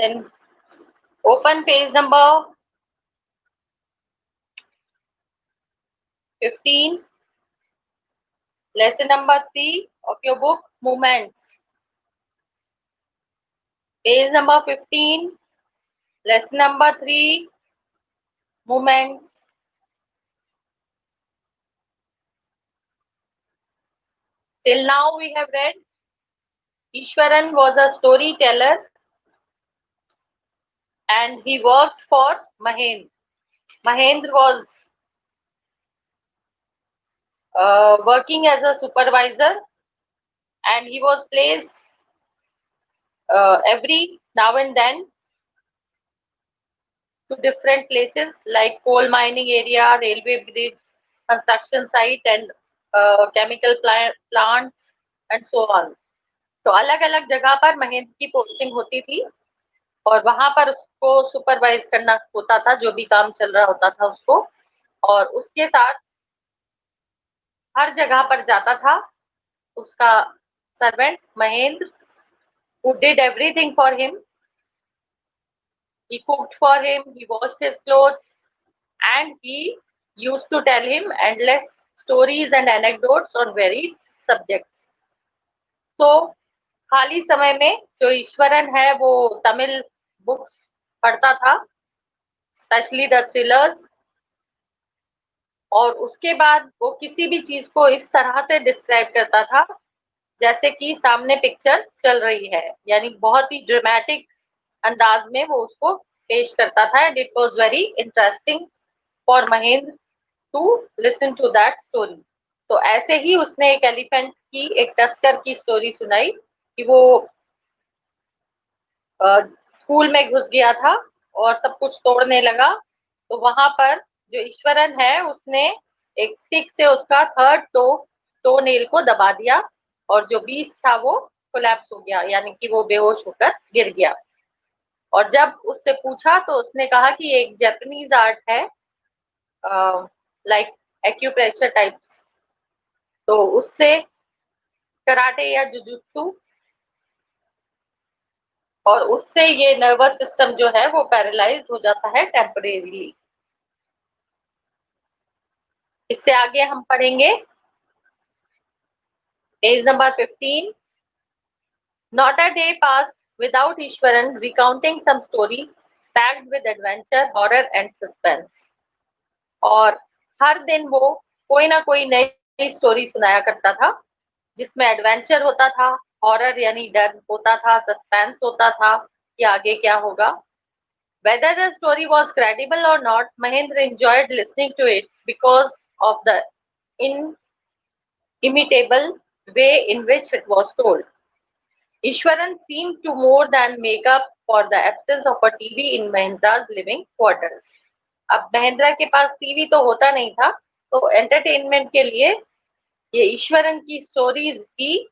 Then open page number 15, lesson number 3 of your book, Movements. Page number 15, lesson number 3, Movements. Till now we have read Ishwaran was a storyteller and he worked for Mahendra. Mahendra was working as a supervisor and he was placed every now and then to different places like coal mining area, railway bridge, construction site and chemical plant and so on. तो अलग अलग जगह पर महेंद्र की posting होती थी और वहां पर उसको सुपरवाइज करना होता था, जो भी काम चल रहा होता था उसको, और उसके साथ हर जगह पर जाता था उसका servant Mahendra, who did everything for him. He cooked for him, he washed his clothes, and he used to tell him endless stories and anecdotes on varied subjects. तो खाली समय में जो ईश्वरन है वो तमिल बुक्स पढ़ता था, स्पेशली द थ्रिलर्स, और उसके बाद वो किसी भी चीज को इस तरह से डिस्क्राइब करता था जैसे कि सामने पिक्चर चल रही है, यानी बहुत ही ड्रामेटिक अंदाज में वो उसको पेश करता था and it was very interesting for Mahendra to listen to that story. तो ऐसे ही उसने एक एलिफेंट की, एक टस्कर की स्टोरी सुनाई कि वो स्कूल में घुस गया था और सब कुछ तोड़ने लगा. तो वहां पर जो ईश्वरन है उसने एक स्टिक से उसका थर्ड टो नेल को दबा दिया और जो बीस्ट था वो कोलैप्स हो गया, यानी कि वो बेहोश होकर गिर गया. और जब उससे पूछा तो उसने कहा कि एक जापानीज आर्ट है लाइक एक्यूप्रेशर टाइप, तो उससे कराटे या जुजुत्सु, और उससे ये नर्वस सिस्टम जो है वो पैरालाइज हो जाता है टेम्परेरीली. इससे आगे हम पढ़ेंगे page number 15. Not a day passed without Ishwaran recounting some story packed with adventure, horror and suspense. और हर दिन वो कोई ना कोई नई स्टोरी सुनाया करता था जिसमें एडवेंचर होता था, हॉरर यानी डर होता था, सस्पेंस होता था कि आगे क्या होगा. Whether the story was credible or not, Mahendra enjoyed listening to it because of the inimitable way in which it was told. Ishwaran seemed to more than make up for the absence of a TV in Mahendra's living quarters. अब महेंद्रा के पास TV तो होता नहीं था, तो entertainment के लिए ये ईश्वरन की स्टोरीज भी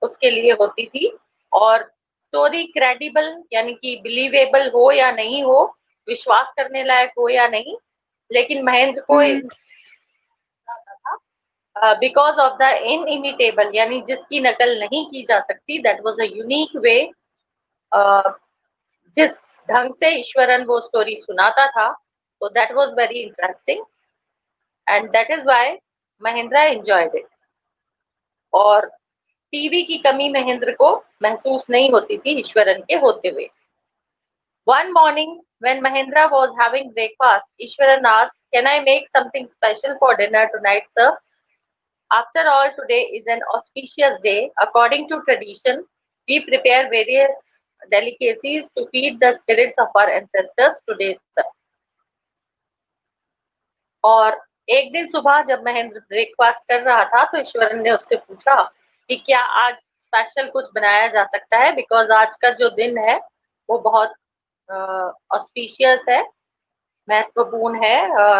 उसके लिए होती थी. और स्टोरी क्रेडिबल यानी कि बिलीवेबल हो या नहीं हो, विश्वास करने लायक हो या नहीं, लेकिन महेंद्र को बिकॉज ऑफ द इनइमिटेबल, यानी जिसकी नकल नहीं की जा सकती, that was a unique way, जिस ढंग से ईश्वरन वो स्टोरी सुनाता था, तो that was very interesting and that is why Mahindra enjoyed it. और टीवी की कमी महेंद्र को महसूस नहीं होती थी ईश्वरन के होते हुए. One morning when Mahendra was having breakfast, Ishwaran asked, "Can I make something special for dinner tonight, sir? After all, today is an auspicious day. According to tradition, we prepare various delicacies to feed the spirits of our ancestors today, sir." और एक दिन सुबह जब Mahendra breakfast कर रहा था तो ईश्वरन ने उससे पूछा कि क्या आज स्पेशल कुछ बनाया जा सकता है, बिकॉज आज का जो दिन है वो बहुत ऑस्पिशियस है, महत्वपूर्ण है,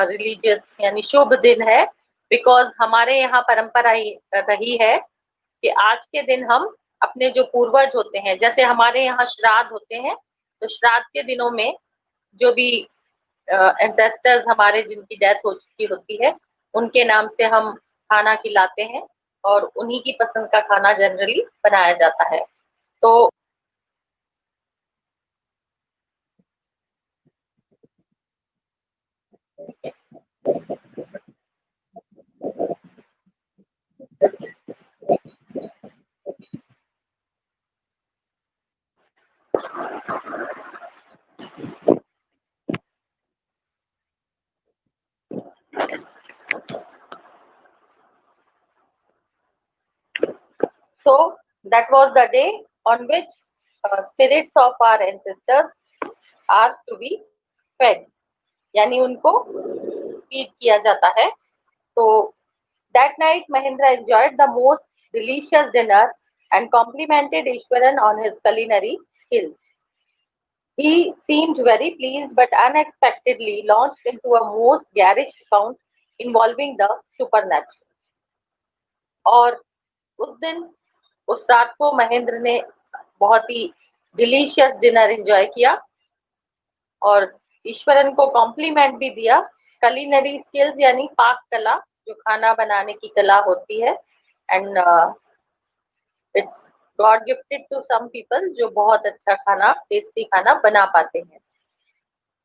रिलीजियस यानी शुभ दिन है, बिकॉज हमारे यहाँ परंपरा रही है कि आज के दिन हम अपने जो पूर्वज होते हैं, जैसे हमारे यहाँ श्राद्ध होते हैं, तो श्राद्ध के दिनों में जो भी एंसेस्टर्स हमारे जिनकी डेथ हो चुकी होती है उनके नाम से हम खाना खिलाते हैं और उन्हीं की पसंद का खाना जनरली बनाया जाता है. तो that was the day on which spirits of our ancestors are to be fed, यानी उनको फीड किया जाता है. तो that night Mahendra enjoyed the most delicious dinner and complimented Ishwaran on his culinary skills. He seemed very pleased but unexpectedly launched into a most garish account involving the supernatural. और उस दिन उस रात को महेंद्र ने बहुत ही डिलीशियस डिनर एंजॉय किया और ईश्वरन को कॉम्प्लीमेंट भी दिया. कलिनरी स्किल्स यानी पाक कला, जो खाना बनाने की कला होती है, and it's god gifted to some people जो बहुत अच्छा खाना, टेस्टी खाना बना पाते हैं.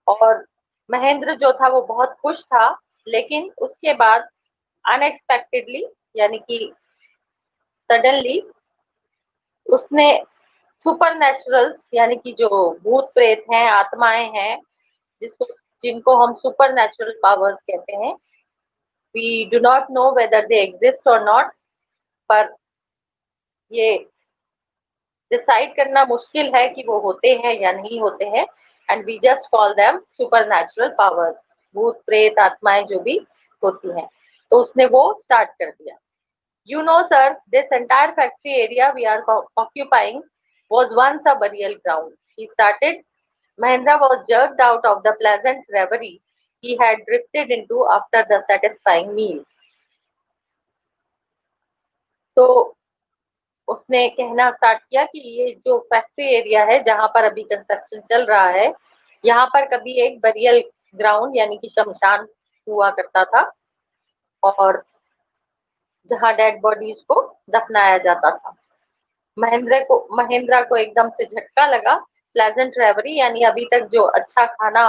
और महेंद्र जो था वो बहुत खुश था, लेकिन उसके बाद अनएक्सपेक्टेडली यानी कि सडनली उसने सुपर नेचुरल्स यानी कि जो भूत प्रेत हैं, आत्माएं हैं, जिनको हम सुपर नेचुरल पावर्स कहते हैं. We do not know whether they exist और नॉट, पर ये डिसाइड करना मुश्किल है कि वो होते हैं या नहीं होते हैं. And we just call them supernatural powers, भूत प्रेत आत्माएं जो भी होती हैं. तो उसने वो स्टार्ट कर दिया. You know, sir, this entire factory area we are occupying was once a burial ground. He started. Mahendra was jerked out of the pleasant reverie he had drifted into after the satisfying meal. तो उसने कहना start किया कि ये जो factory area है जहां पर अभी कंस्ट्रक्शन चल रहा है, यहाँ पर कभी एक बरियल ग्राउंड यानी कि शमशान हुआ करता था, और जहां डेड बॉडीज को दफनाया जाता था. महेंद्रा को एकदम से झटका लगा. प्लेजेंट रेवरी यानी अभी तक जो अच्छा खाना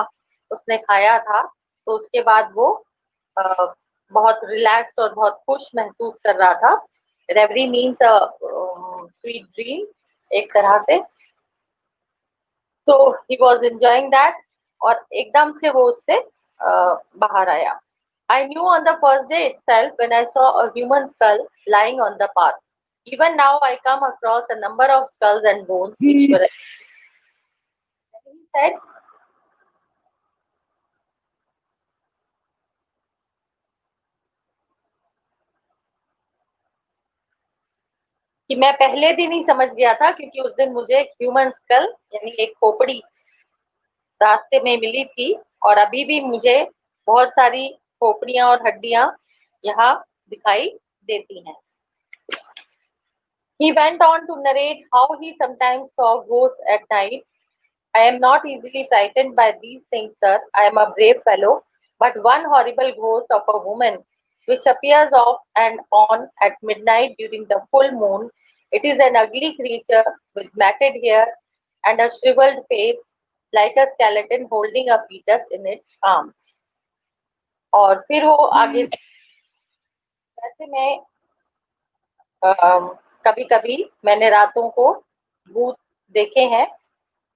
उसने खाया था, तो उसके बाद वो बहुत रिलैक्स और बहुत खुश महसूस कर रहा था. रेवरी मीन्स स्वीट ड्रीम एक तरह से. तो ही वॉज एंजॉइंग दैट, और एकदम से वो उससे बाहर आया. I knew on the first day itself when I saw a human skull lying on the path. Even now I come across a number of skulls and bones. Ishwaran, he said, कि मैं पहले दिन ही समझ गया था, क्योंकि उस दिन मुझे एक ह्यूमन स्कल यानी एक खोपड़ी रास्ते में मिली थी, और अभी भी मुझे बहुत सारी खोपड़ियां और हड्डियां यहाँ दिखाई देती हैं. He went on to narrate how he sometimes saw ghosts at night. I am not easily frightened by these things, sir. I am a brave fellow. But one horrible ghost of a woman, which appears off and on at midnight during the full moon, it is an ugly creature with matted hair and a shriveled face, like a skeleton holding a fetus in its arms. और फिर वो आगे, वैसे मैं कभी कभी मैंने रातों को भूत देखे हैं,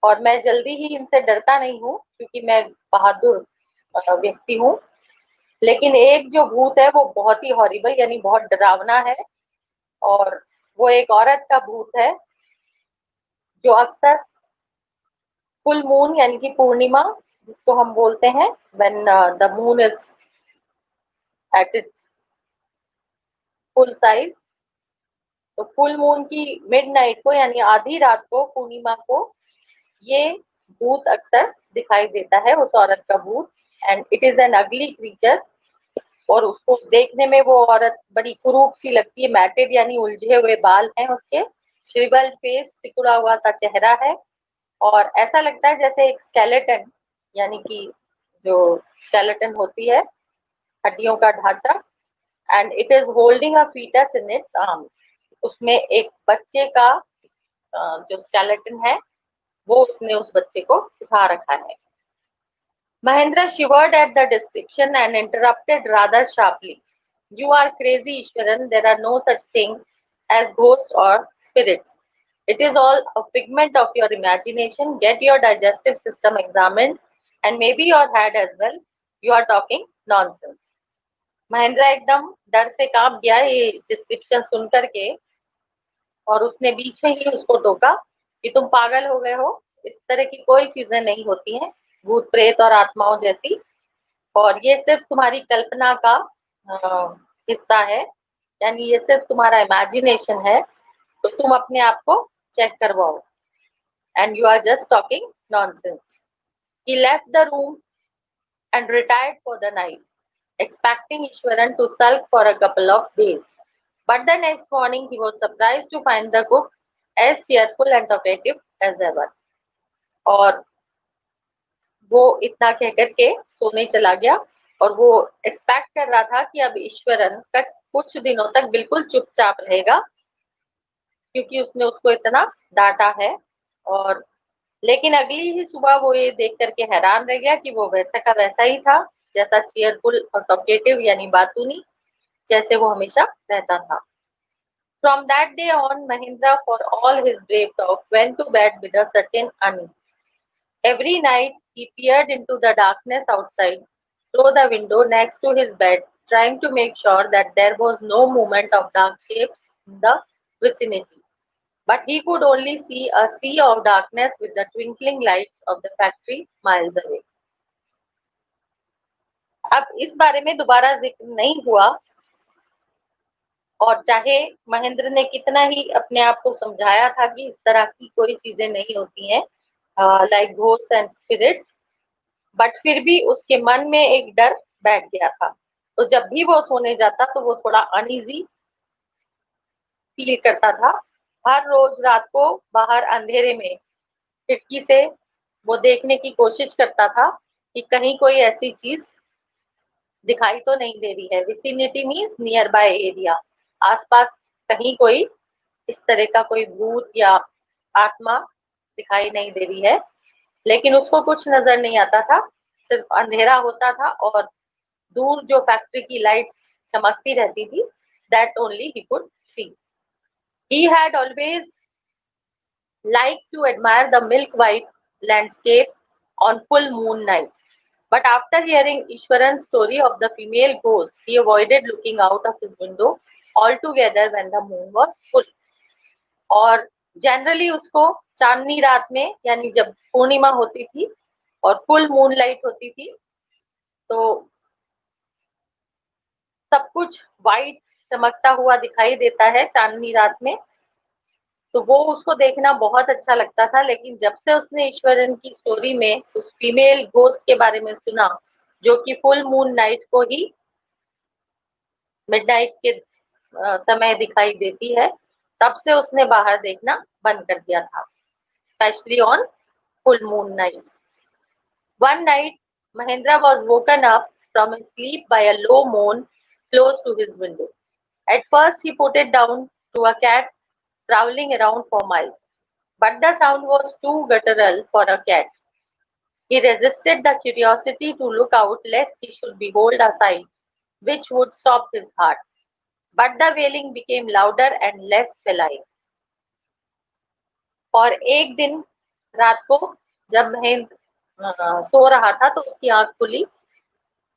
और मैं जल्दी ही इनसे डरता नहीं हूँ, क्योंकि मैं बहादुर व्यक्ति हूँ. लेकिन एक जो भूत है वो बहुत ही हॉरिबल यानी बहुत डरावना है, और वो एक औरत का भूत है, जो अक्सर फुल मून यानी कि पूर्णिमा जिसको हम बोलते हैं, when the moon is at its full size, तो फुल मून की मिडनाइट को यानी आधी रात को, पूर्णिमा को, ये भूत अक्सर दिखाई देता है, उस औरत का भूत. एंड इट इज एन अगली क्रीचर, और उसको देखने में वो औरत बड़ी कुरूप सी लगती है. मैटेड यानी उलझे हुए बाल हैं उसके, श्रिवल्ड फेस, सिकुड़ा हुआ सा चेहरा है, और ऐसा लगता है जैसे एक स्केलेटन यानी कि जो स्केलेटन होती है, हड्डियों का ढांचा. And it is holding a foetus in its arm. उसमें एक बच्चे का जो स्केलेटन है वो उसने उस बच्चे को उठा रखा है. Mahendra shivered at the description and interrupted rather sharply. You are crazy, Ishwaran. There are no such things as ghosts or spirits. It is all a figment of your imagination. Get your digestive system examined and maybe your head as well. You are talking nonsense. Mahindra एकदम डर से कांप गया ये description सुन करके, और उसने बीच में ही उसको टोका कि तुम पागल हो गए हो, इस तरह की कोई चीजें नहीं होती हैं, भूत प्रेत और आत्माओं जैसी, और ये सिर्फ तुम्हारी कल्पना का हिस्सा है, यानी ये सिर्फ तुम्हारा इमेजिनेशन है, तो तुम अपने आप को चेक करवाओ, and you are just talking nonsense. He left the room and retired for the night, expecting Ishwaran to sulk for a couple of days. But the next morning he was surprised to find the cook as cheerful and talkative as ever. और वो इतना कह करके सोने चला गया, और वो एक्सपेक्ट कर रहा था कि अब ईश्वरन का कुछ दिनों तक बिल्कुल चुपचाप रहेगा, क्योंकि उसने उसको इतना डांटा है। और लेकिन अगली ही सुबह वो ये देख करके हैरान रह गया कि वो वैसा का वैसा ही था, जैसा चीयरफुल और टॉकेटिव यानी बातूनी जैसे वो हमेशा रहता था। From that day on, Mahindra, for all his brave talk, went to bed with a certain unease. Every night he peered into the darkness outside through the window next to his bed, trying to make sure that there was no movement of dark shapes in the vicinity. But he could only see a sea of darkness with the twinkling lights of the factory miles away. अब इस बारे में दोबारा जिक्र नहीं हुआ, और चाहे महेंद्र ने कितना ही अपने आप को समझाया था कि इस तरह की कोई चीजें नहीं होती हैं, like ghost and spirits, but फिर भी उसके मन में एक डर बैठ गया था। तो जब भी वो सोने जाता तो वो थोड़ा अनईजी फील करता था। हर रोज रात को बाहर अंधेरे में खिड़की से वो देखने की कोशिश करता था कि कहीं कोई ऐसी चीज दिखाई तो नहीं दे रही है। Vicinity means near by area, आसपास कहीं कोई इस तरह का कोई भूत या आत्मा दिखाई नहीं दे रही है। लेकिन उसको कुछ नजर नहीं आता था, सिर्फ अंधेरा होता था और दूर जो फैक्ट्री की लाइट्स चमकती रहती थी, that only he could see. He had always liked to admire the milk white landscape on full moon nights. But after hearing Ishwaran's story of the female ghost, he avoided looking out of his window altogether when the moon was full. और generally उसको चांदनी रात में, यानी जब पूर्णिमा होती थी और full moon light होती थी, तो सब कुछ वाइट चमकता हुआ दिखाई देता है चांदनी रात में, तो वो उसको देखना बहुत अच्छा लगता था। लेकिन जब से उसने ईश्वरन की स्टोरी में उस फीमेल घोस्ट के बारे में सुना, जो कि फुल मून नाइट को ही मिडनाइट के समय दिखाई देती है, तब से उसने बाहर देखना बंद कर दिया था, specially on full moon nights. One night, Mahendra was woken up from his sleep by a low moan close to his window. At first, he put it down to a cat prowling around for miles, but the sound was too guttural for a cat. He resisted the curiosity to look out lest he should behold a sight which would stop his heart. But the wailing became louder and less feline. और एक दिन रात को जब महेंद्र सो रहा था तो उसकी आंख खुली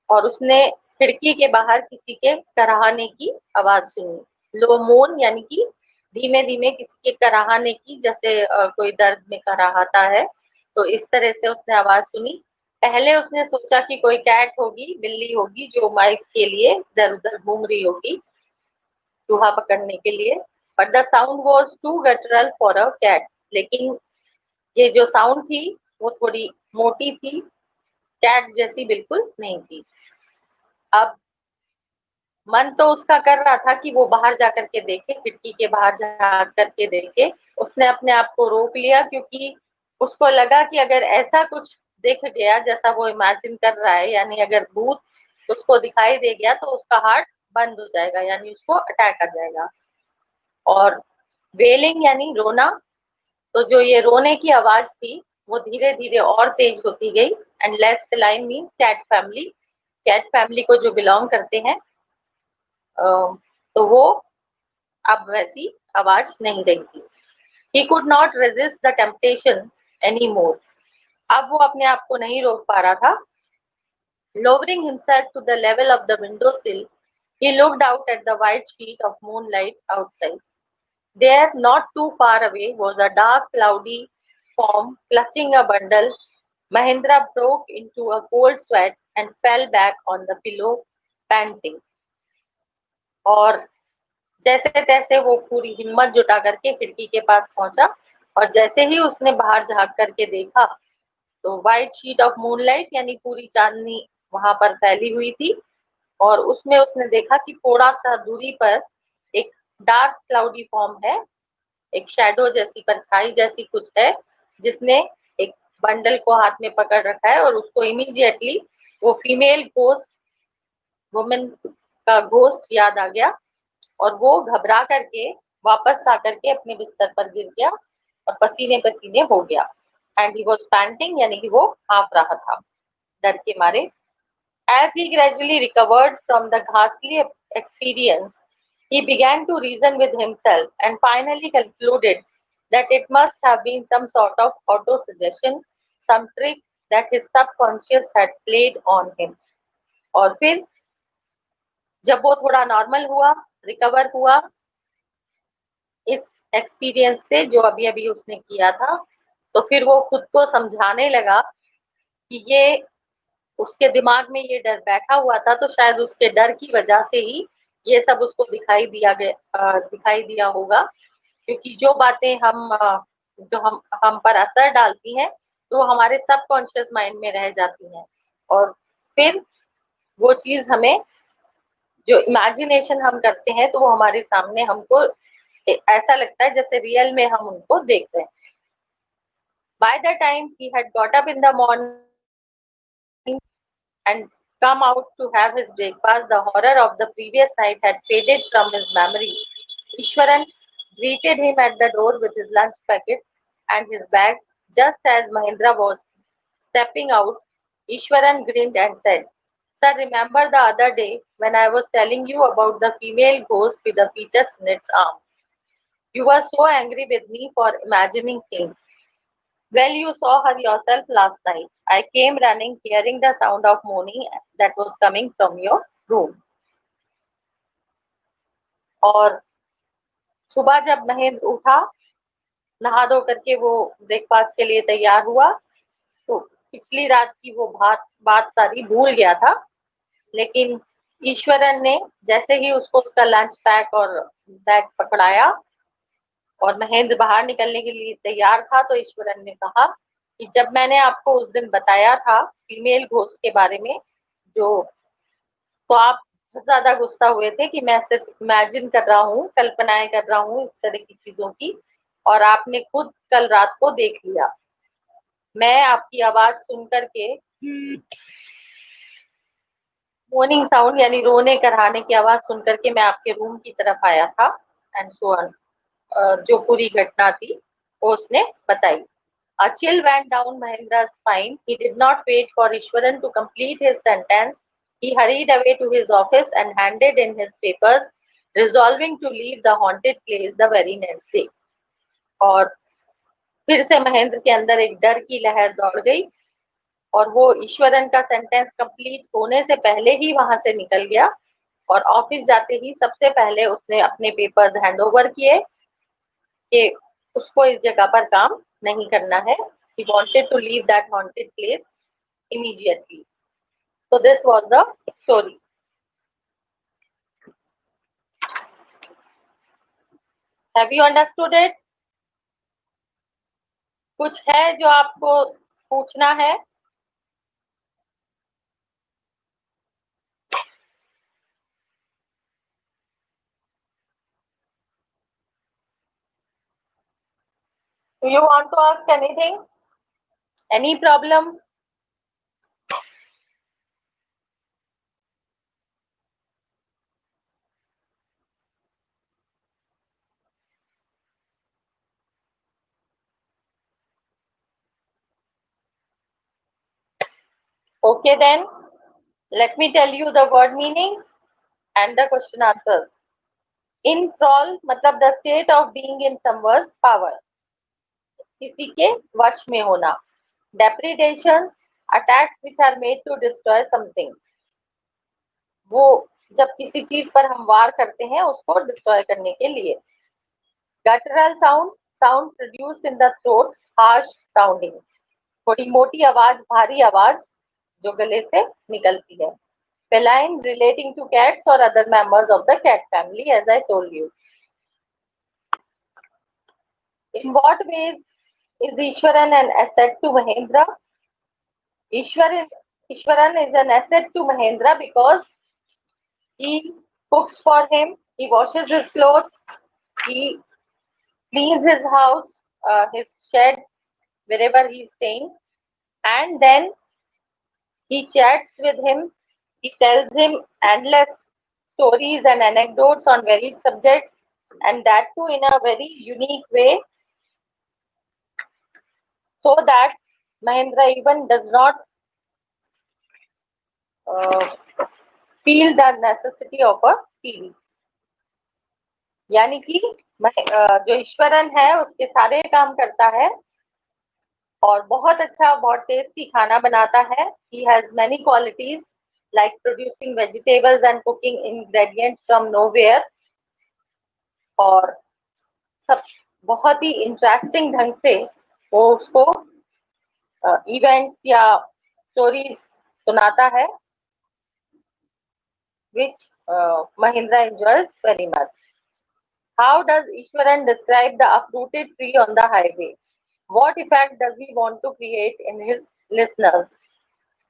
और उसने खिड़की के बाहर किसी के कराहने की आवाज सुनी। लो मोन यानी कि धीमे धीमे किसी के कराहने की, जैसे कोई दर्द में कराहता है, तो इस तरह से उसने आवाज सुनी। पहले उसने सोचा कि कोई कैट होगी, बिल्ली होगी, जो माइस के लिए इधर उधर घूम रही होगी चूहा पकड़ने के लिए, but the sound was too guttural for a cat. लेकिन ये जो साउंड थी वो थोड़ी मोटी थी, कैट जैसी बिल्कुल नहीं थी। अब मन तो उसका कर रहा था कि वो बाहर जाकर के देखे, खिड़की के बाहर जा करके देखे। उसने अपने आप को रोक लिया, क्योंकि उसको लगा कि अगर ऐसा कुछ दिख गया जैसा वो इमेजिन कर रहा है, यानी अगर भूत उसको दिखाई दे गया तो उसका हार्ट बंद हो जाएगा, यानी उसको अटैक आ जाएगा। और वेलिंग यानी रोना, तो जो ये रोने की आवाज थी वो धीरे धीरे और तेज होती गई। And less feline means cat family, cat family को जो बिलोंग करते हैं, तो वो अब वैसी आवाज नहीं रही थी। He could not resist the temptation any more, अब वो अपने आप को नहीं रोक पा रहा था। Lowering himself to the level of the window sill, he looked out at the white sheet of moonlight outside. There, not too far away, was a dark, cloudy form clutching a bundle. Mahendra broke into a cold sweat and fell back on the pillow, panting. और जैसे तैसे वो पूरी हिम्मत जुटा करके खिड़की के पास पहुंचा और जैसे ही उसने बाहर झांक करके देखा तो व्हाइट शीट ऑफ मूनलाइट यानी पूरी चांदनी वहां पर फैली हुई थी और उसमें उसने देखा कि थोड़ा सा दूरी पर एक डार्क क्लाउडी फॉर्म है, एक शैडो जैसी परछाई जैसी कुछ है जिसने एक बंडल को हाथ में पकड़ रखा है और उसको इमीडिएटली वो फीमेल घोस्ट वुमेन का घोस्ट याद आ गया और वो घबरा करके वापस आ करके अपने बिस्तर पर गिर गया और पसीने पसीने हो गया एंड ही वाज पैंटिंग यानी कि वो हाफ रहा था डर के मारे. As he gradually recovered from the ghastly experience, he began to reason with himself and finally concluded that it must have been some sort of auto-suggestion, some trick that his subconscious had played on him. और फिर जब वो थोड़ा normal हुआ, recover हुआ इस experience से जो अभी अभी उसने किया था, तो फिर वो खुद को समझाने लगा कि ये उसके दिमाग में ये डर बैठा हुआ था तो शायद उसके डर की वजह से ही ये सब उसको दिखाई दिया होगा क्योंकि जो बातें जो हम पर असर डालती हैं तो वो हमारे सबकॉन्शियस माइंड में रह जाती हैं और फिर वो चीज हमें जो इमेजिनेशन हम करते हैं तो वो हमारे सामने हमको ऐसा लगता है जैसे रियल में हम उनको देख रहे हैं. By the time he had got up in the morning and come out to have his breakfast, the horror of the previous night had faded from his memory. Ishwaran greeted him at the door with his lunch packet and his bag. Just as Mahendra was stepping out, Ishwaran grinned and said, Sir, remember the other day when I was telling you about the female ghost with the fetus in its arm? You were so angry with me for imagining things. Well, you saw her yourself last night. I came running, hearing the sound of moaning that was coming from your room. और सुबह जब महेंद्र उठा, नहा धो करके वो breakfast के लिए तैयार हुआ, तो पिछली रात की वो बात सारी भूल गया था. लेकिन ईश्वरन ने जैसे ही उसको उसका लंच पैक और बैग पकड़ाया और महेंद्र बाहर निकलने के लिए तैयार था तो ईश्वरन ने कहा कि जब मैंने आपको उस दिन बताया था फीमेल घोस्ट के बारे में जो तो आप बहुत ज्यादा गुस्सा हुए थे कि मैं सिर्फ इमेजिन कर रहा हूँ, कल्पनाएं कर रहा हूँ इस तरह की चीजों की और आपने खुद कल रात को देख लिया. मैं आपकी आवाज सुन करके मोर्निंग साउंड यानी रोने कराने की आवाज सुन करके मैं आपके रूम की तरफ आया था एंड सो ऑन. जो पूरी घटना थी वो उसने बताई. A chill went down Mahendra's spine. He did not wait for Ishwaran to complete his sentence. He hurried away to his office and handed in his papers, resolving to leave the haunted place the very next day. और फिर से महेंद्र के अंदर एक डर की लहर दौड़ गई और वो ईश्वरन का सेंटेंस कंप्लीट होने से पहले ही वहां से निकल गया और ऑफिस जाते ही सबसे पहले उसने अपने पेपर्स हैंड ओवर किए कि उसको इस जगह पर काम नहीं करना है. He wanted to leave that haunted place immediately. So this was the story. Have you understood it? कुछ है जो आपको पूछना है? Do you want to ask anything? Any problem? Okay then, let me tell you the word meanings and the question answers. Enthrall मतलब the state of being in someone's power. किसी के वश में होना. Depredations, attacks which are made to destroy something. वो जब किसी चीज पर हम वार करते हैं उसको डिस्ट्रॉय करने के लिए. Guttural sound, sound produced in the throat, harsh sounding. थोड़ी मोटी आवाज, भारी आवाज जो गले से निकलती है. Feline relating to cats or other members of the cat family, as I told you. In what ways is Ishwaran an asset to Mahendra? Ishwaran is an asset to Mahendra because he cooks for him, he washes his clothes, he cleans his house, his shed, wherever he is staying, and then he chats with him. He tells him endless stories and anecdotes on varied subjects, and that too in a very unique way, so that Mahendra even does not feel the necessity of a TV. यानी कि जो ईश्वरन है उसके सारे काम करता है और बहुत अच्छा, बहुत टेस्टी खाना बनाता है. He has many qualities like producing vegetables and cooking ingredients from nowhere, और सब बहुत ही इंटरेस्टिंग ढंग से वो उसको इवेंट्स या स्टोरीज सुनाता है, which Mahindra enjoys very much. How does Ishwaran describe the uprooted tree on the highway? What effect does he want to create in his listeners?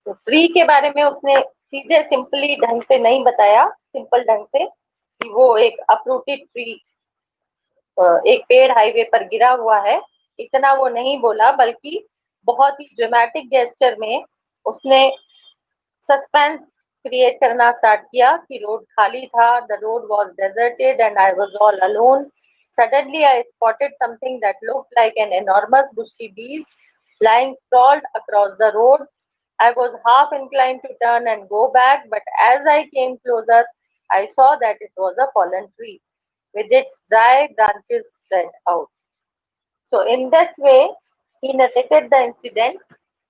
तो ट्री के बारे में उसने सीधे सिंपली ढंग से नहीं बताया, सिंपल ढंग से कि वो एक अपरूटेड ट्री, एक पेड़ हाईवे पर गिरा हुआ है, इतना वो नहीं बोला, बल्कि बहुत ही ड्रामेटिक जेस्चर में उसने सस्पेंस क्रिएट करना स्टार्ट किया कि रोड खाली था. The road was deserted and I was all alone. Suddenly, I spotted something that looked like an enormous bushy beast lying sprawled across the road. I was half inclined to turn and go back, but as I came closer, I saw that it was a fallen tree with its dry branches spread out. So, in this way, he narrated the incident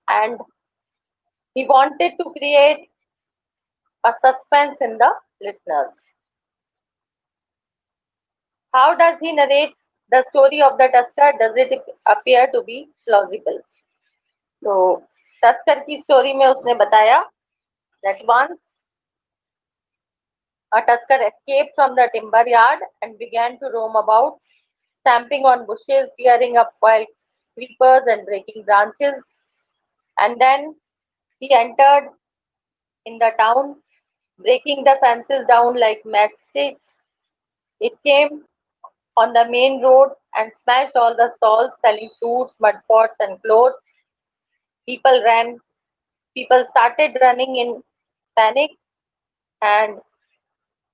and he wanted to create a suspense in the listeners. How does he narrate the story of the tusker? Does it appear to be plausible? तो tusker की story में उसने बताया that once a tusker escaped from the timber yard and began to roam about, stamping on bushes, tearing up wild creepers and breaking branches. And then he entered in the town, breaking the fences down like matchsticks. It came on the main road and smashed all the stalls selling fruits, mud pots, and clothes. People ran. People started running in panic, and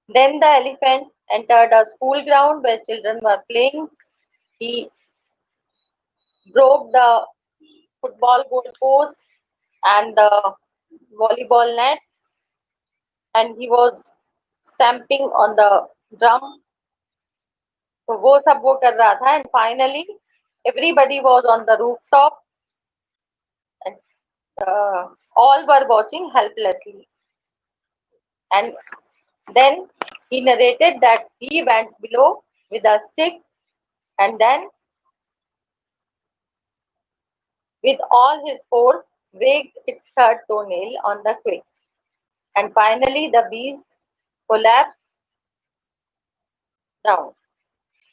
then the elephant entered a school ground where children were playing. He broke the football goal post and the volleyball net, and he was stamping on the drum. तो वो सब वो कर रहा था, and finally everybody was on the rooftop and all were watching helplessly. And then he narrated that he went below with a stick and then with all his force waked its third toenail on the quick, and finally the beast collapsed down.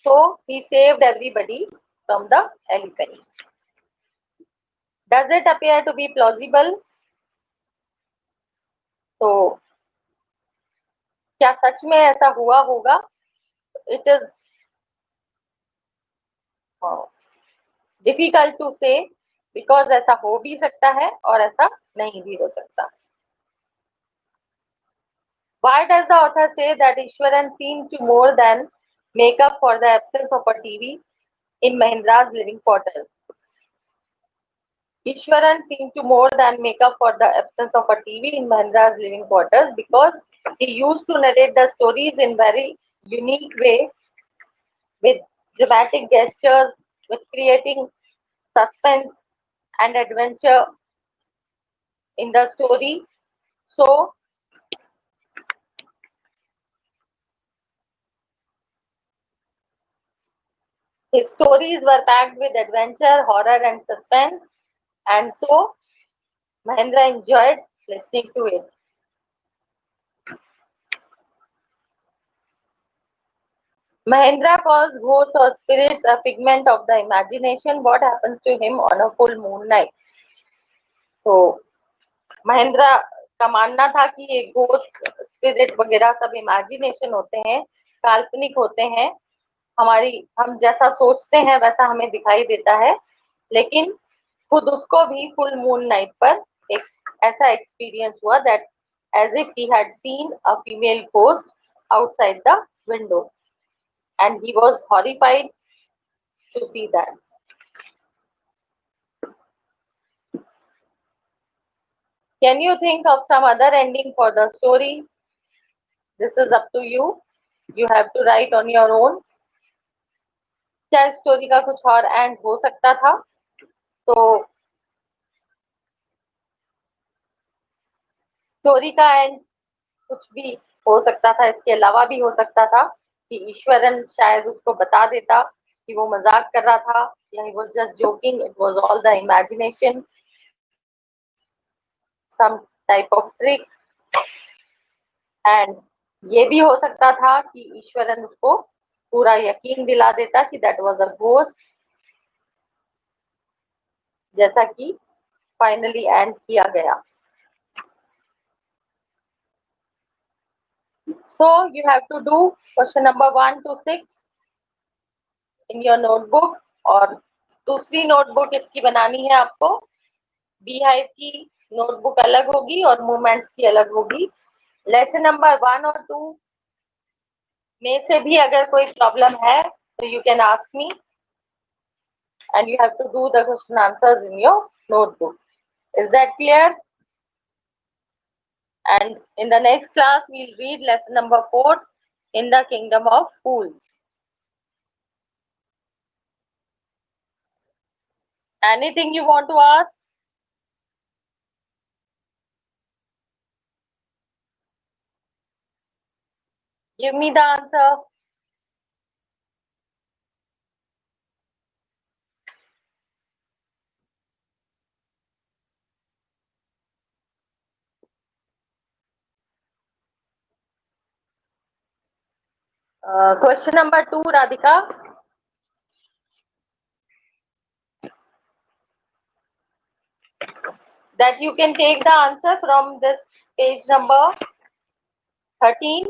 So he saved everybody from the elephant. Does it appear to be plausible? तो क्या सच में ऐसा हुआ होगा? It is difficult to say because ऐसा हो भी सकता है और ऐसा नहीं भी हो सकता. Why does the author say that Ishwaran seemed to more than make up for the absence of a TV in Mahindra's living quarters? Ishwaran seemed to more than make up for the absence of a TV in Mahindra's living quarters because he used to narrate the stories in very unique way, with dramatic gestures, with creating suspense and adventure in the story. So His stories were packed with adventure, horror, and suspense, and so Mahendra enjoyed listening to it. Mahendra calls ghosts or spirits a figment of the imagination. What happens to him on a full moon night? तो महेंद्र का मानना था कि ये ghost spirit वगैरह सब imagination होते हैं, काल्पनिक होते हैं, हम जैसा सोचते हैं वैसा हमें दिखाई देता है, लेकिन खुद उसको भी फुल मून नाइट पर एक ऐसा एक्सपीरियंस हुआ that as if he had seen a female ghost outside the window and he was horrified to see that. Can you think of some other ending for the story? This is up to you. You have to write on your own. क्या इस story का कुछ और and हो सकता था? तो story का एंड कुछ भी हो सकता था, इसके अलावा भी हो सकता था कि ईश्वरन शायद उसको बता देता कि वो मजाक कर रहा था, या he was just joking, it was all the imagination, some type of trick. And ये भी हो सकता था कि ईश्वरन उसको पूरा यकीन दिला देता कि दैट वाज अ घोस्ट, जैसा कि फाइनली एंड किया गया. So you have to do question number 1 to 6 in your notebook, और दूसरी नोटबुक इसकी बनानी है आपको. बीहाइव की नोटबुक अलग होगी और मूवमेंट्स की अलग होगी. लेसन नंबर 1 और 2 में से भी अगर कोई प्रॉब्लम है तो you can ask me and you have to do the question answers in your notebook. Is that clear? And in the next class we'll read lesson number 4, In the Kingdom of Fools. Anything you want to ask? Give me the answer. Question number 2, Radhika. That you can take the answer from this page number 13.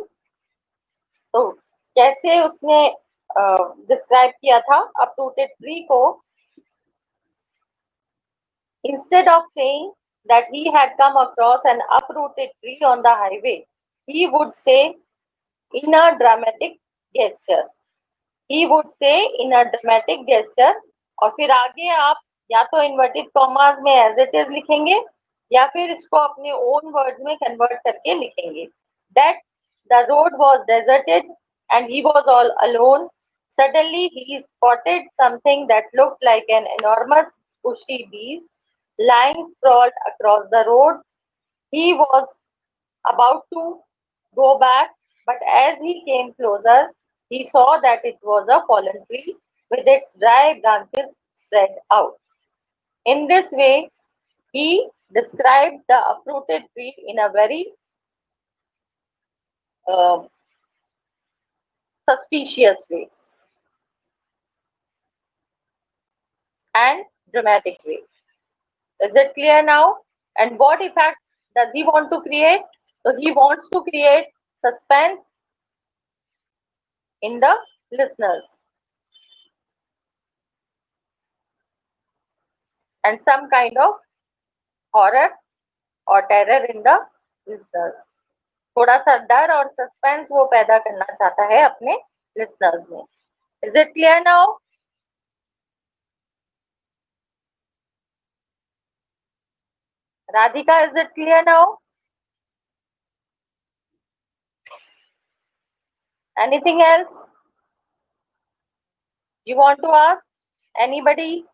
तो कैसे उसने describe किया था uprooted tree को? Instead of saying that he had come across an uprooted tree on the highway, he would say in a dramatic gesture. He would say in a dramatic gesture. और फिर आगे आप या तो inverted commas में as it is लिखेंगे या फिर इसको अपने ओन वर्ड्स में कन्वर्ट करके लिखेंगे. That the road was deserted and he was all alone. Suddenly he spotted something that looked like an enormous bushy beast lying sprawled across the road. He was about to go back, but as he came closer, he saw that it was a fallen tree with its dry branches spread out. In this way, he described the uprooted tree in a very suspicious way and dramatic way. Is it clear now? And what effect does he want to create? So he wants to create suspense in the listeners and some kind of horror or terror in the listeners. थोड़ा सा डर और suspense वो पैदा करना चाहता है अपने लिसनर्स में. Is it clear now? Radhika, is it clear now? Anything else you want to ask? Anybody?